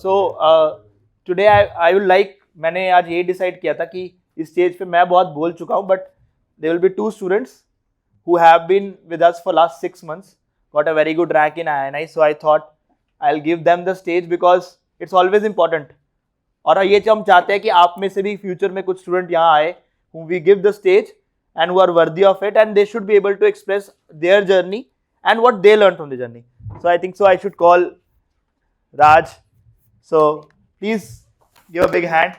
So today I would like, मैंने आज ये डिसाइड किया था कि इस स्टेज पे मैं बहुत बोल चुका हूँ, but there will be 2 students who have been with us for last 6 months, got a very good rank in INI, so I thought I'll give them the stage because it's always important. और ये हम चाहते हैं कि आप में से भी फ्यूचर में कुछ स्टूडेंट यहाँ आए whom we give the stage and who are worthy of it, and they should be able to express their journey and what they learned from the journey. So I think so I should call Raj. So please give a big hand.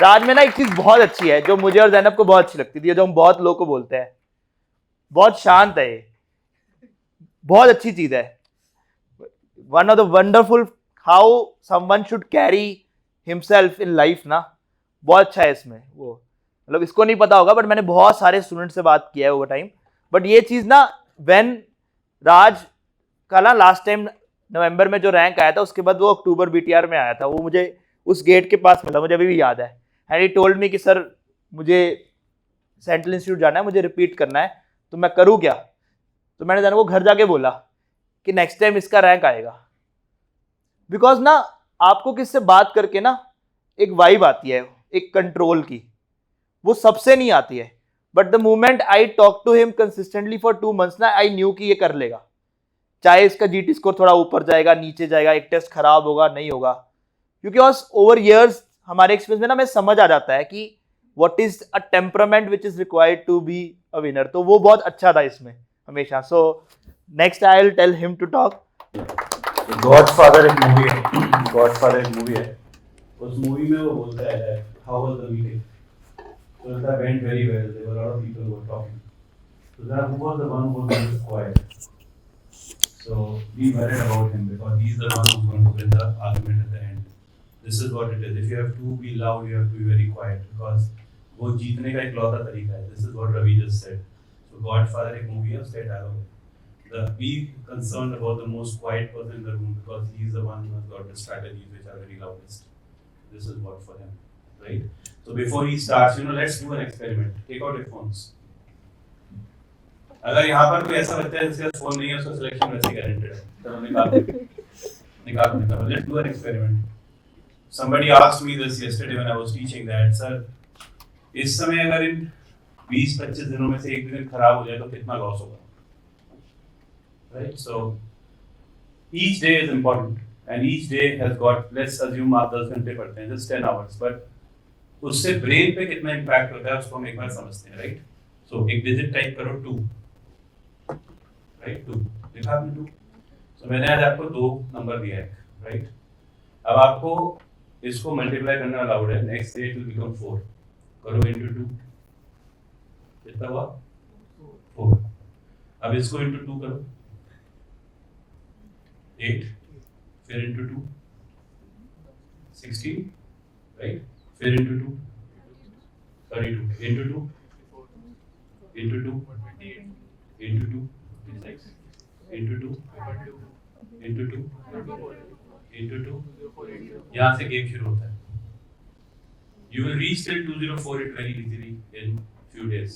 राज में ना एक चीज बहुत अच्छी है जो मुझे और जैनब को बहुत अच्छी लगती थी, जो हम बहुत लोगों को बोलते हैं, बहुत शांत है, ये बहुत अच्छी चीज है. One of the wonderful how someone should carry himself in life ना, बहुत अच्छा है इसमें. वो मतलब इसको नहीं पता होगा, बट मैंने बहुत सारे स्टूडेंट से बात किया है ओवर टाइम. बट ये चीज ना, व्हेन राज का ना लास्ट टाइम नवंबर में जो रैंक आया था, उसके बाद वो अक्टूबर बीटीआर में आया था, वो मुझे उस गेट के पास मिला, मुझे अभी भी याद है. एंड ही टोल्ड मी कि सर मुझे सेंट्रल इंस्टीट्यूट जाना है, मुझे रिपीट करना है, तो मैं करूँ क्या? तो मैंने जाने को घर जाके बोला कि नेक्स्ट टाइम इसका रैंक आएगा. बिकॉज ना आपको किससे बात करके ना एक वाइब आती है, एक कंट्रोल की, वो सबसे नहीं आती है. But the moment I talk to him consistently for 2 months ना, आई न्यू कि ये कर लेगा. चाहे इसका जीटी स्कोर थोड़ा ऊपर जाएगा, नीचे जाएगा, एक टेस्ट खराब होगा, नहीं होगा, क्योंकि ओवर ईयर्स हमारे एक्सपीरियंस में ना हमें समझ आ जाता है कि what is a temperament which is required to be a winner. तो वो बहुत अच्छा था इसमें हमेशा. So next I will tell him to talk. Godfather एक मूवी है, गॉडफादर एक मूवी है. उस मूवी में वो बोलता है how was the meeting, so that went very well, there were a lot of people who were talking, so that who was the one who was most quiet. So be worried about him because he's the one who's going to win the argument at the end. This is what it is. If you have to be loud, you have to be very quiet because वो जीतने का इकलौता तरीका है. This is what Ravi just said. So Godfather एक movie है, उसका dialogue है. Be concerned about the most quiet person in the room because he's the one who has got the strategies which are very loudest. This is what for him, right? So before he starts, let's do an experiment. Take out your phones. अगर यहाँ पर कोई ऐसा बच्चा है जिसके पास phone नहीं है, उसका सिलेक्शन वैसे गारंटेड है. चलो निकालो. Let's do an experiment. Somebody asked me this yesterday when I was teaching that, sir, इस समय अगर इन 20-25 दिनों में से एक दिन खराब हो जाए तो कितना लॉस होगा? Right? So each day is important and each day has got, let's assume आप 10 घंटे पढ़ते हैं, just 10 hours, but उससे ब्रेन पे कितना इम्पैक्ट होता है उसको हम एक बार समझते हैं, राइट? सो एक डिजिट टाइप करो 2, राइट? 2 लिखा आपने 2. सो मैंने आज आपको 2 नंबर दिया है, राइट? अब आपको इसको मल्टीप्लाई करना अलाउड है. Next day it will become 4. करो इनटू 2, कितना हुआ? 4. अब इसको इनटू 2 करो, 8, फिर इनटू 2, 16, राइट? फिर into 2, 32, into 2, into 2, into 2, into 2, into 2, into 2. यहाँ से गेम शुरू होता है. You will reach till 204 it very easily in few days.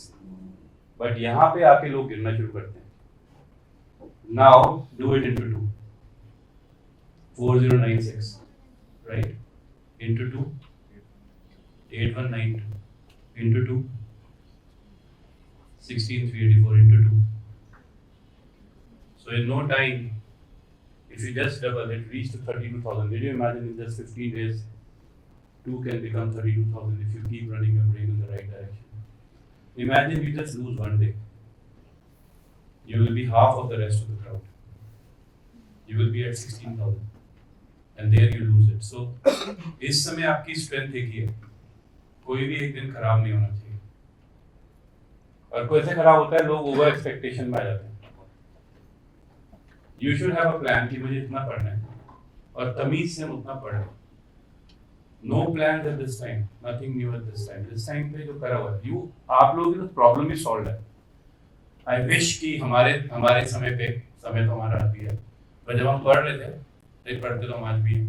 But यहाँ पे आके लोग गिरना शुरू करते हैं. Now do it into 2. 4096, right? Into 2, 8192, into 2, 16384, into 2. So in no time, if you just double it, reach to 32,000. Did you imagine in just 15 days, 2 can become 32,000 if you keep running your brain in the right direction? Imagine you just lose one day. You will be half of the rest of the crowd. You will be at 16,000. And there you lose it. So, इस समय आपकी strength एक ही है. कोई भी एक दिन खराब नहीं होना चाहिए. और कोई ऐसे खराब होता है, लोग ओवर एक्सपेक्टेशन में आ जाते हैं. You should have a plan कि मुझे इतना पढ़ना है और तमीज से हम उतना पढ़ें. No plans at this time. Nothing new at this time. This time पे जो करा हुआ है, आप लोगों की तो प्रॉब्लम ही सॉल्व है. I wish कि हमारे समय पे, समय तो हमारा अभी है, पर जब हम पढ़ रहे थे, पढ़ते तो हम आज भी हैं.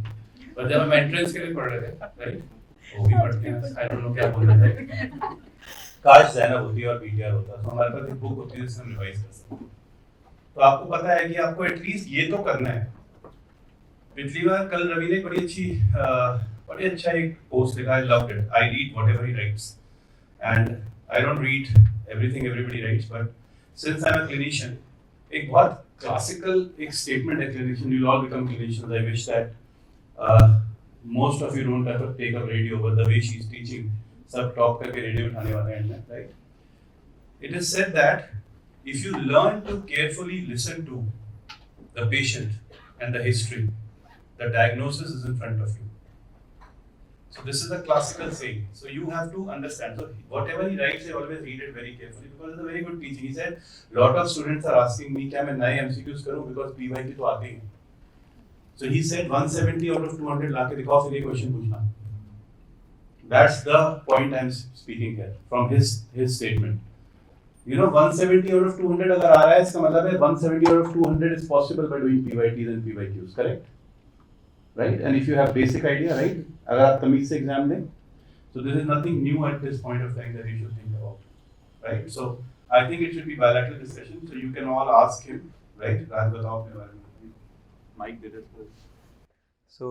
पर जब हम एंट्रेंस के लिए पढ़ रहे थे, राइट, वो भी पढ़ते हैं. आई डोंट नो क्या बोल रहे थे. काश जैनब होती और बीटीआर होता, तो हमारे पास एक बुक होती है जिससे हम रिवाइज कर सकते. तो आपको पता है कि आपको एटलीस्ट ये तो करना है. पिछली बार कल रवि ने बड़ी अच्छा एक पोस्ट लिखा. I loved it. I read whatever he writes, and I don't read everything everybody writes, but since I'm a clinician, एक बहुत classical एक statement है clinician. You'll all become clinicians. I wish that most of you don't have to take up radio, but the way she's teaching, सब top करके radio उठाने वाले हैं, right? It is said that if you learn to carefully listen to the patient and the history, the diagnosis is in front of you. So this is a classical saying. So you have to understand. So whatever he writes, I always read it very carefully because it's a very good teaching. He said, lot of students are asking me, क्या मैं नए MCQs करूं because PYQ तो आते हैं. So he said 170 out of 200 लाके दिखाओ फिर ये question पूछना. That's the point I'm speaking here from his statement. You know, 170 out of 200 अगर आ रहा है इसका मतलब है 170 out of 200 is possible by doing PYTs and PYQs, correct? Right? And if you have basic idea, right? अगर आप तमीज से एग्जाम दें, so this is nothing new at this point of time that you should think about, right? So I think it should be bilateral discussion, so you can all ask him, right? राज बताओ अपने बारे में. Mike did it first. So,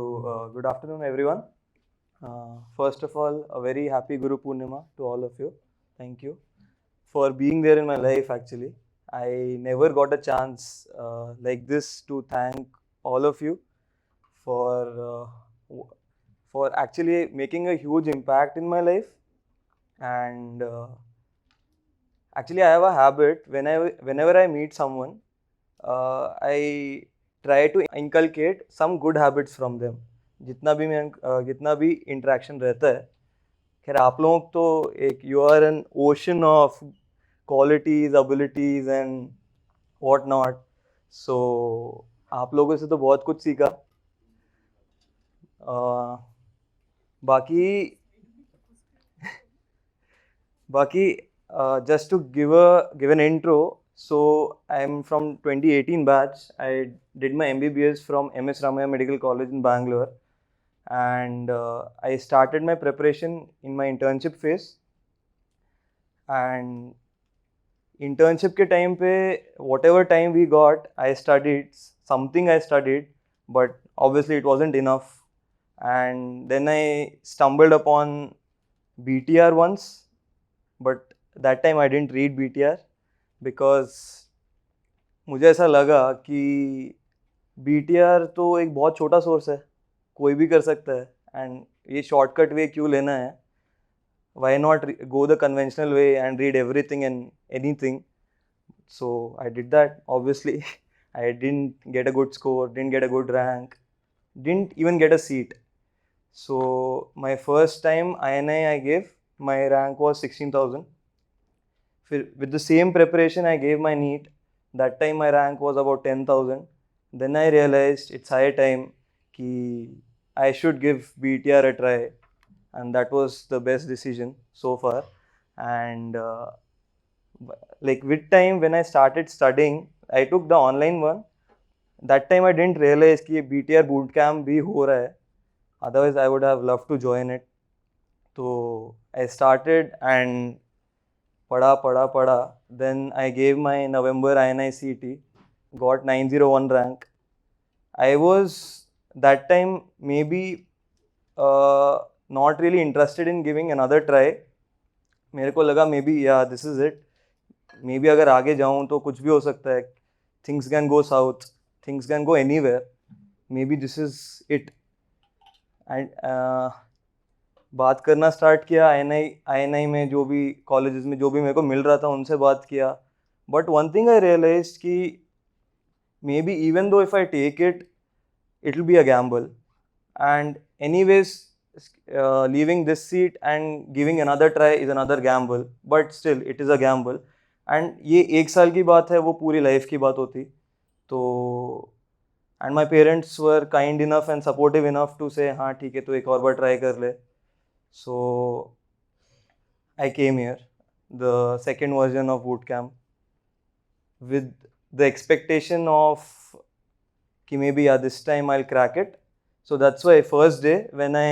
good afternoon, everyone. First of all, a very happy Guru Purnima to all of you. Thank you for being there in my life. Actually, I never got a chance like this to thank all of you for actually making a huge impact in my life. And actually, I have a habit whenever I meet someone, I try to inculcate some good habits from them. जितना भी interaction रहता है. खैर आप लोग तो एक you are an ocean of qualities, abilities and what not. So आप लोगों से तो बहुत कुछ सीखा. बाकी just to give an intro. So I'm from 2018 batch. I did my MBBS from MS Ramaiah Medical College in Bangalore, and I started my preparation in my internship phase. And internship के time पे whatever time we got, I studied something. I studied, but obviously it wasn't enough. And then I stumbled upon BTR once, but that time I didn't read BTR because मुझे ऐसा लगा कि BTR तो एक बहुत छोटा source है, कोई भी कर सकता है, एंड ये शॉर्टकट वे क्यों लेना है. Why not go the conventional way and read everything and anything? So I did that. Obviously, I didn't get a good score, didn't get a good rank, didn't even get a seat. So my first time INI I gave, my rank was 16,000. With the same preparation I gave my NEET. That time my rank was about 10,000. Then I realized it's high time कि I should give BTR a try, and that was the best decision so far. And like with time when I started studying, I took the online one. That time I didn't realize कि BTR bootcamp भी हो रहा है. Otherwise I would have loved to join it. So I started and पढ़ा. Then I gave my November INI CET, got 901 rank. I was that time maybe not really interested in giving another try. मेरे को लगा maybe yeah this is it. Maybe अगर आगे जाऊँ तो कुछ भी हो सकता है. Things can go south. Things can go anywhere. Maybe this is it. And बात करना स्टार्ट किया INI में, जो भी कॉलेजेस में जो भी मेरे को मिल रहा था उनसे बात किया. But one thing I realise कि maybe even though if I take it will be a gamble, and anyways leaving this seat and giving another try is another gamble, but still it is a gamble. And ये 1 साल की बात है, वो पूरी life की बात होती. तो and my parents were kind enough and supportive enough to say हाँ ठीक है तो एक और बार ट्राई कर ले. So I came here, the second version of bootcamp, with the expectation of कि maybe yeah this time I'll crack it. So that's why first day when I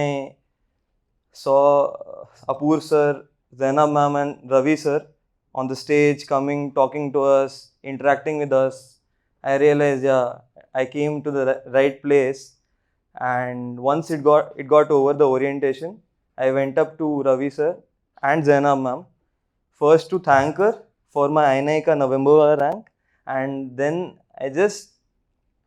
saw Apur sir, Zainab ma'am and Ravi sir on the stage coming, talking to us, interacting with us, I realized yeah I came to the right place. And once it got over the orientation, I went up to Ravi sir and Zainab ma'am, first to thank her for my INI ka November wala rank, and then I just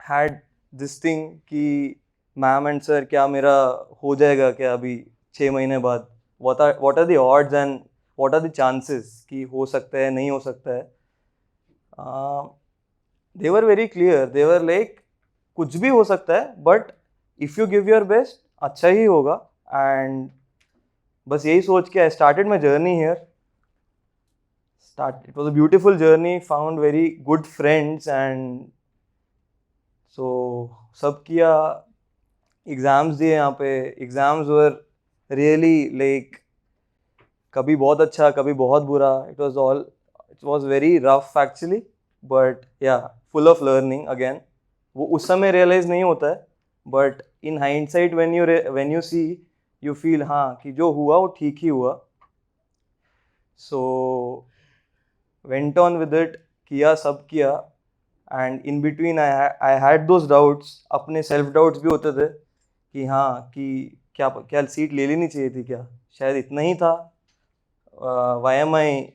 had this thing कि ma'am and sir क्या मेरा हो जाएगा क्या अभी 6 महीने बाद, what are the odds and what are the chances कि हो सकता है नहीं हो सकता है. They were very clear. They were like कुछ भी हो सकता है, but if you give your best अच्छा ही होगा. And बस यही सोच के I started my journey here. It was a beautiful journey, found very good friends, and so सब किया, एग्ज़ाम्स दिए यहाँ पे. एग्ज़ाम्स वर रियली लाइक कभी बहुत अच्छा कभी बहुत बुरा. It was very rough actually, but yeah full of learning again. वो उस समय रियलाइज़ नहीं होता है, but in hindsight when you see you feel हाँ कि जो हुआ वो ठीक ही हुआ. So went on with it, किया सब किया. And in between I had those doubts, अपने सेल्फ डाउट्स भी होते थे कि हाँ कि क्या क्या सीट ले लेनी चाहिए थी, क्या शायद इतना ही था. वाई एम आई,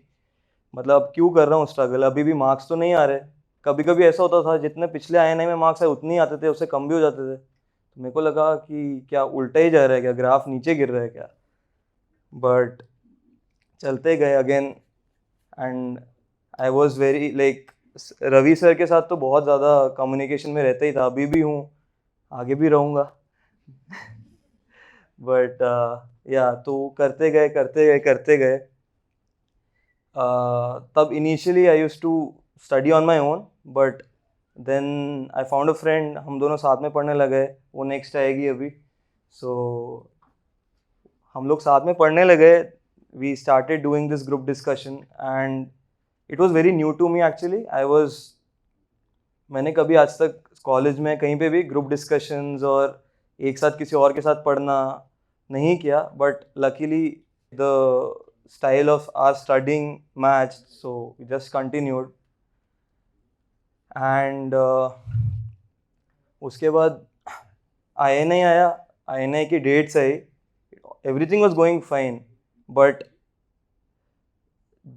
मतलब अब क्यों कर रहा हूँ स्ट्रगल, अभी भी मार्क्स तो नहीं आ रहे. कभी कभी ऐसा होता था जितने पिछले INI में मार्क्स आए उतने ही आते थे, उससे कम भी हो जाते थे. तो मेरे को लगा कि क्या उल्टा ही जा रहा है क्या, ग्राफ नीचे गिर रहा है क्या. बट चलते गए again. And I was very like Ravi sir के साथ तो बहुत ज़्यादा कम्युनिकेशन में रहता ही था, अभी भी हूँ, आगे भी रहूँगा. बट या तो करते गए. तब initially I used to study on my own, but then I found a friend, हम दोनों साथ में पढ़ने लगे. वो नेक्स्ट आएगी अभी. सो हम लोग साथ में पढ़ने लगे. We started doing this group discussion and it was very new to me actually. मैंने कभी आज तक कॉलेज में कहीं पे भी ग्रुप डिस्कशंस और एक साथ किसी और के साथ पढ़ना नहीं किया. But luckily the style of our studying matched, so we just continued. And उसके बाद INI आया, INI की डेट्स आई, everything was going fine. But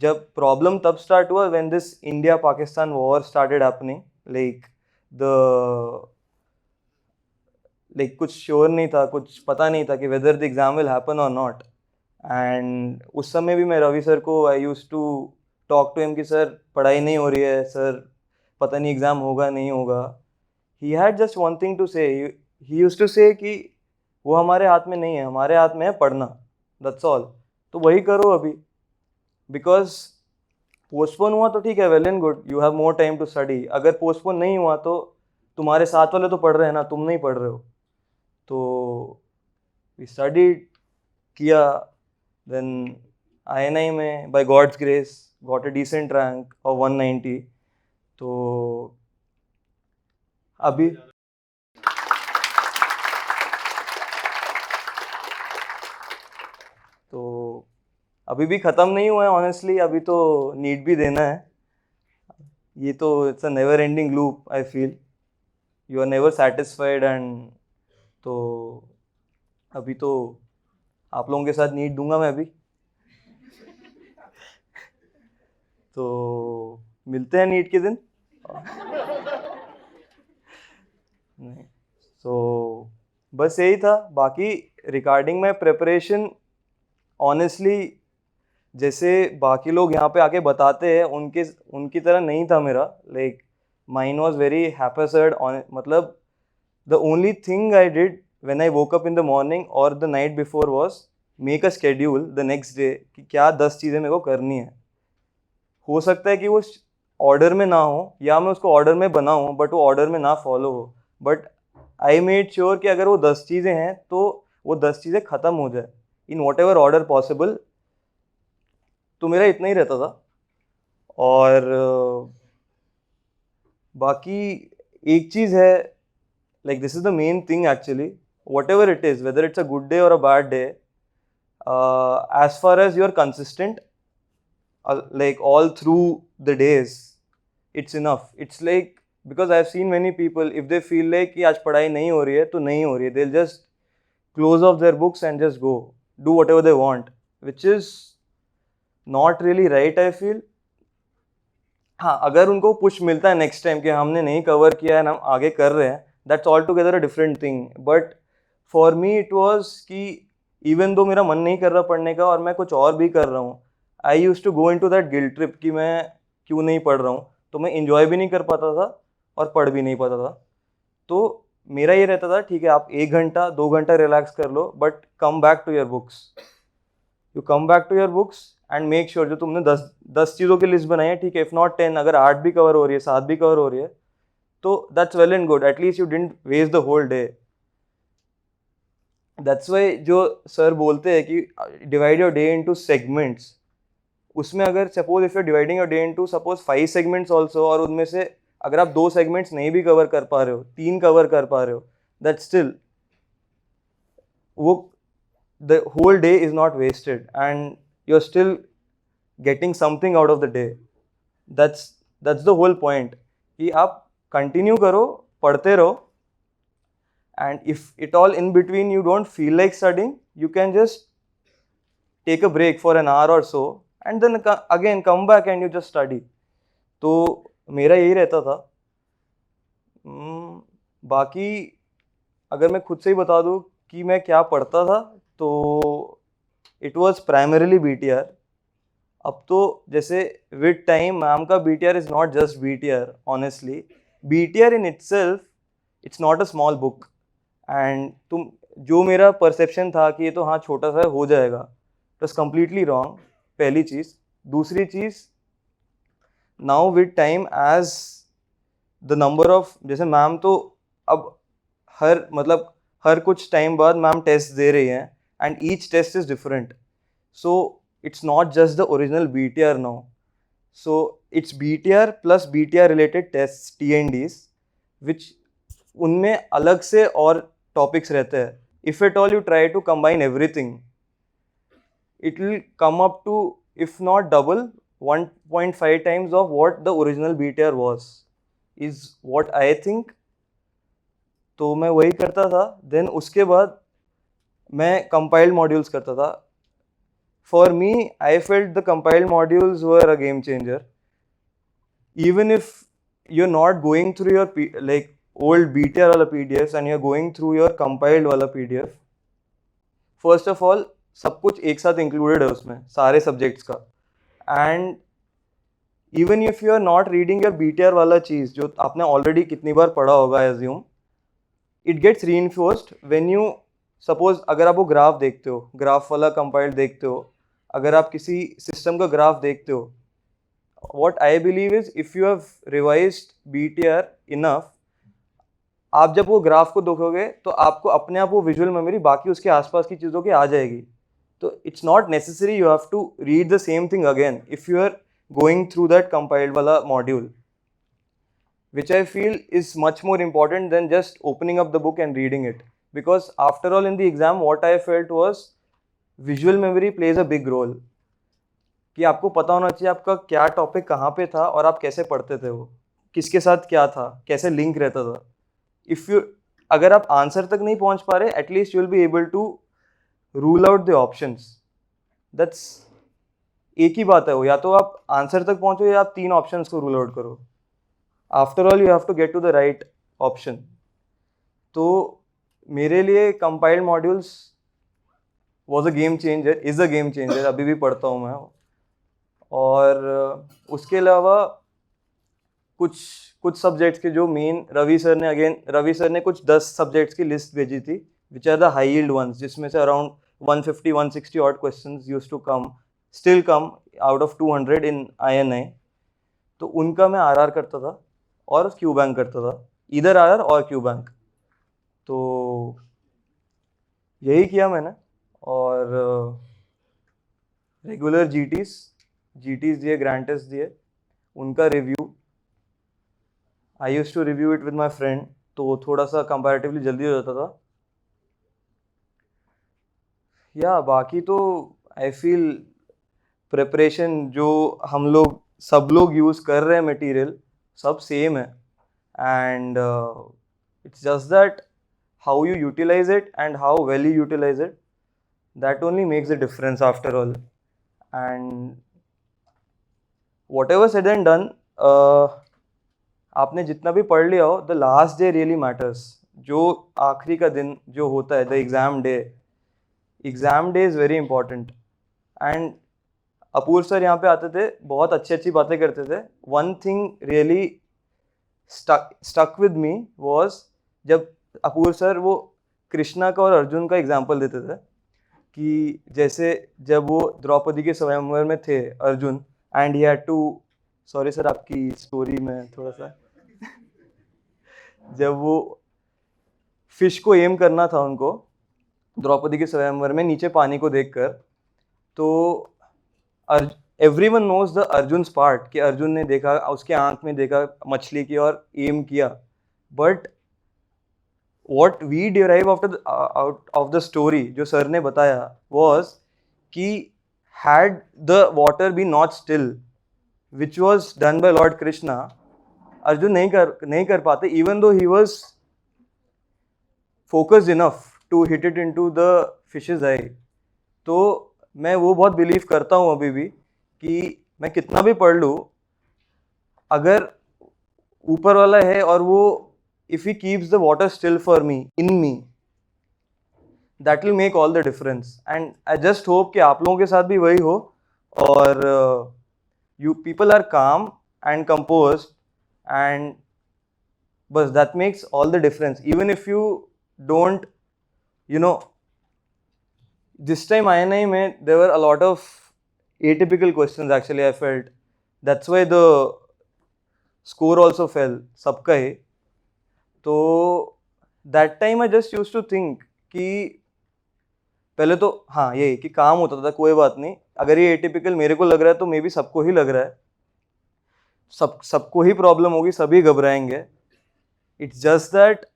जब प्रॉब्लम तब स्टार्ट हुआ when this India Pakistan war started happening. Like कुछ श्योर नहीं था, कुछ पता नहीं था कि whether the exam will happen और नॉट. एंड उस समय भी मैं रवि सर को I use to talk to him कि सर पढ़ाई नहीं हो रही है, सर पता नहीं एग्ज़ाम होगा नहीं होगा. He had just one thing to say, he use to से कि वो हमारे हाथ में नहीं है, हमारे हाथ में है पढ़ना, दैट्स ऑल. तो वही करो अभी, बिकॉज पोस्टपोन हुआ तो ठीक है, well and good, you have more time to study. अगर पोस्टपोन नहीं हुआ तो तुम्हारे साथ वाले तो पढ़ रहे हैं ना, तुम नहीं पढ़ रहे हो. तो वी स्टडी किया. Then INI में by God's grace got a decent rank of 190. तो अभी भी ख़त्म नहीं हुआ है ऑनेस्टली. अभी तो नीट भी देना है. ये तो it's a never ending loop. I feel you are never satisfied. And तो अभी तो आप लोगों के साथ नीट दूंगा मैं अभी. तो मिलते हैं नीट के दिन. नहीं, तो बस यही था. बाकी रिगार्डिंग माई प्रिपरेशन, ऑनेस्टली जैसे बाकी लोग यहाँ पे आके बताते हैं उनकी तरह नहीं था मेरा. Like mine was very haphazard. मतलब the only thing I did when I woke up in the morning or the night before was make a schedule the next day कि क्या 10 चीज़ें मेरे को करनी है. हो सकता है कि वो ऑर्डर में ना हो या मैं उसको ऑर्डर में बनाऊँ बट वो ऑर्डर में ना फॉलो हो. बट आई मेड श्योर कि अगर वो 10 चीज़ें हैं तो वो 10 चीज़ें ख़त्म हो जाए in what ever order possible. तो मेरा इतना ही रहता था. और बाकी एक चीज़ है, like this is the main thing actually, whatever it is, whether it's a good day or a bad day, as far as you're consistent like all through the days, it's enough. It's like because I've seen many people, if they feel like कि आज पढ़ाई नहीं हो रही है तो नहीं हो रही है, they'll just close off their books and just go do whatever they want, which is not really right, I feel. हाँ, अगर उनको पुश मिलता है नेक्स्ट टाइम कि हमने नहीं कवर किया है हम आगे कर रहे हैं, that's all together a different thing. But for me it was कि इवन दो मेरा मन नहीं कर रहा पढ़ने का और मैं कुछ और भी कर रहा हूँ, I use to go into that guilt trip कि मैं क्यों नहीं पढ़ रहा हूँ. तो मैं इंजॉय भी नहीं कर पाता था और पढ़ भी नहीं पाता था. तो मेरा ये रहता था, ठीक है आप 1 घंटा 2 घंटा रिलैक्स कर लो, but come back to your books. You come back to your books and make sure जो तुमने 10 चीज़ों की लिस्ट बनाई है, ठीक है, इफ़ नॉट 10, अगर 8 भी कवर हो रही है, 7 भी कवर हो रही है, तो that's well and good. At least you didn't waste the whole day. That's why जो सर बोलते हैं कि divide your day into segments, उसमें अगर suppose if you dividing your day into suppose 5 segments also, और उनमें से अगर आप 2 सेगमेंट्स नहीं भी कवर कर पा रहे हो, 3 कवर कर पा रहे हो, दैट स्टिल वो the whole day is not wasted and you're still getting something out of the day. That's the whole point कि आप कंटिन्यू करो, पढ़ते रहो, and if it all in between you don't feel like studying, you can just take a break for an hour or so and then again come back and you just study. तो मेरा यही रहता था. बाकी अगर मैं खुद से ही बता दूँ कि मैं क्या पढ़ता था, तो इट वॉज प्राइमरीली BTR. अब तो जैसे विद टाइम मैम का BTR is not just BTR. Honestly BTR in itself it's not a small book. And तुम जो मेरा परसेप्शन था कि ये तो हाँ छोटा सा हो जाएगा, इट वॉज कम्प्लीटली रॉन्ग. पहली चीज़. दूसरी चीज़, now with time as the number of, जैसे मैम तो अब हर कुछ टाइम बाद मैम टेस्ट दे रही हैं and each test is different, so it's not just the original BTR now, so it's BTR plus BTR related tests, TNDs, which उनमें अलग से और topics रहते हैं. if at all you try to combine everything, it will come up to, if not double, 1.5 times of what the original BTR was, is what I think. तो मैं वही करता था. then उसके बाद मैं compiled modules करता था. For me, I felt the compiled modules were a game changer. Even if you're not going through your like old BTR वाला PDFs and you're going through your compiled वाला PDF, first of all सब कुछ एक साथ included है उसमें सारे subjects का. And even if you are not reading your BTR वाला चीज़ जो आपने already कितनी बार पढ़ा होगा, I assume, it gets reinforced when you suppose अगर आप वो ग्राफ देखते हो, ग्राफ वाला कंपाइल्ड देखते हो, अगर आप किसी सिस्टम का ग्राफ देखते हो, what I believe is if you have revised BTR enough, आप जब वो ग्राफ को देखोगे तो आपको अपने आप वो विजुअल मेमोरी बाकी उसके आसपास की चीज़ों की आ जाएगी. तो it's not necessary you have to read the same thing again if you are going through that compiled वाला module, which I feel is much more important than just opening up the book and reading it. Because after all in the exam what I felt was visual memory plays a big role. कि आपको पता होना चाहिए आपका क्या topic कहाँ पे था और आप कैसे पढ़ते थे, वो किसके साथ क्या था, कैसे लिंक रहता था. अगर आप आंसर तक नहीं पहुँच पा रहे, at least you will be able to rule out the options. That's एक ही बात है वो, या तो आप आंसर तक पहुँचो या आप 3 ऑप्शंस को रूल आउट करो. After all you have to get to the right option. तो मेरे लिए compiled modules was a game changer, is a game changer. अभी भी पढ़ता हूँ मैं. और उसके अलावा कुछ सब्जेक्ट्स के जो मेन रवि सर ने कुछ 10 सब्जेक्ट्स की लिस्ट भेजी थी, which are the high yield ones, जिसमें से around 150-160 odd questions used to still come out of 200 in INI. तो उनका मैं RR करता था और क्यू बैंक करता था, इधर RR और क्यू बैंक. तो यही किया मैंने. और रेगुलर GTs दिए, ग्रैंड टेस्ट दिए, उनका review I used to review it with my friend, तो थोड़ा सा कंपैरेटिवली जल्दी हो जाता था. या बाकी तो आई फील प्रिपरेशन जो हम लोग सब लोग यूज़ कर रहे हैं मटेरियल सब सेम है. and it's just that how you utilize it and how well you utilize it, that only makes the difference after all. And whatever said and done, आपने जितना भी पढ़ लिया हो, the last day really matters. जो आखिरी का दिन जो होता है, the exam day is very important. And अपूर सर यहाँ पे आते थे, बहुत अच्छी अच्छी बातें करते थे. One thing really stuck with me was, जब अपूर सर वो कृष्णा का और अर्जुन का एग्जाम्पल देते थे कि जैसे जब वो द्रौपदी के स्वयंवर में थे Arjun, and he had to, sorry sir आपकी स्टोरी में थोड़ा सा जब वो फिश को एम करना था उनको द्रौपदी के स्वयंवर में नीचे पानी को देखकर, तो एवरीवन नोज द अर्जुन्स पार्ट कि अर्जुन ने देखा, उसके आंख में देखा मछली की और एम किया. But what we derive out of the story जो सर ने बताया was कि had the water been not still, which was done by Lord Krishna, Arjun नहीं कर पाते, even though he was focused enough to hit it into the fish's eye. तो मैं वो बहुत बिलीव करता हूँ अभी भी कि मैं कितना भी पढ़ लूँ, अगर ऊपर वाला है और वो if he keeps the water still for me, in me, that will make all the difference. And I just hope कि आप लोगों के साथ भी वही हो, और you people are calm and composed, and बस that makes all the difference. Even if you don't, you know, this time INI में there were a lot of atypical questions actually. I felt that's why the score also fell, सबका ही. तो that time I just use to think कि पहले तो हाँ यही कि काम होता था, कोई बात नहीं, अगर ये एटिपिकल मेरे को लग रहा है तो मे बी सबको ही लग रहा है, सबको ही प्रॉब्लम होगी, सभी घबराएंगे. It's just that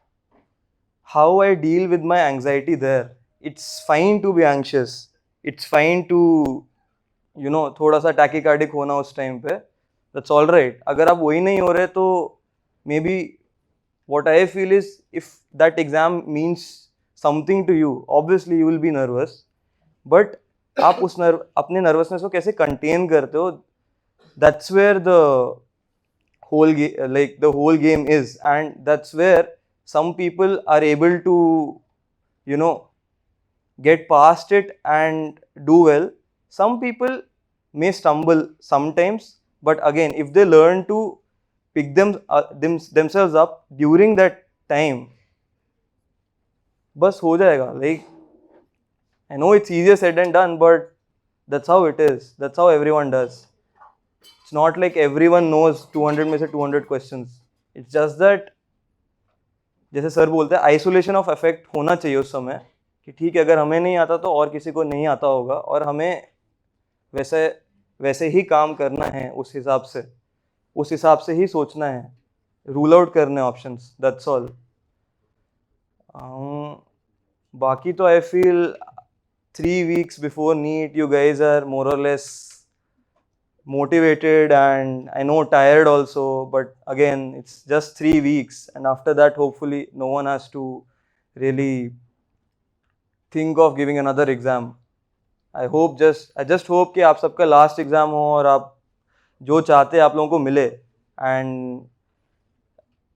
how I deal with my anxiety there. It's fine to be anxious, it's fine to you know थोड़ा सा टैकीकार्डिक होना उस टाइम पे, दैट्स ऑल राइट. अगर आप वही नहीं हो रहे तो may be what I feel is if that exam means something to you, obviously you will be nervous, but आप उस अपने nervousness को कैसे contain करते हो, that's where the whole game is. And that's where some people are able to, you know, get past it and do well. Some people may stumble sometimes, but again if they learn to pick themselves up during that time, बस हो जाएगा. Like I know it's easier said than done, but that's how it is. That's how everyone does. It's not like everyone knows 200 में से 200 questions. It's just that जैसे sir बोलते हैं isolation of effect होना चाहिए उस समय कि ठीक है, अगर हमें नहीं आता तो और किसी को नहीं आता होगा, और हमें वैसे ही काम करना है, उस हिसाब से ही सोचना है, रूल आउट करने ऑप्शंस, दैट्स ऑल. बाकी तो I feel 3 weeks before NEET you guys are more or less motivated, and I know tired also, but again it's just 3 weeks, and after that hopefully no one has to really think of giving another exam. I just hope कि आप सबका last exam हो और आप जो चाहते आप लोगों को मिले, and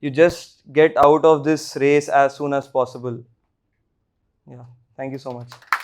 you just get out of this race as soon as possible. Yeah, thank you so much.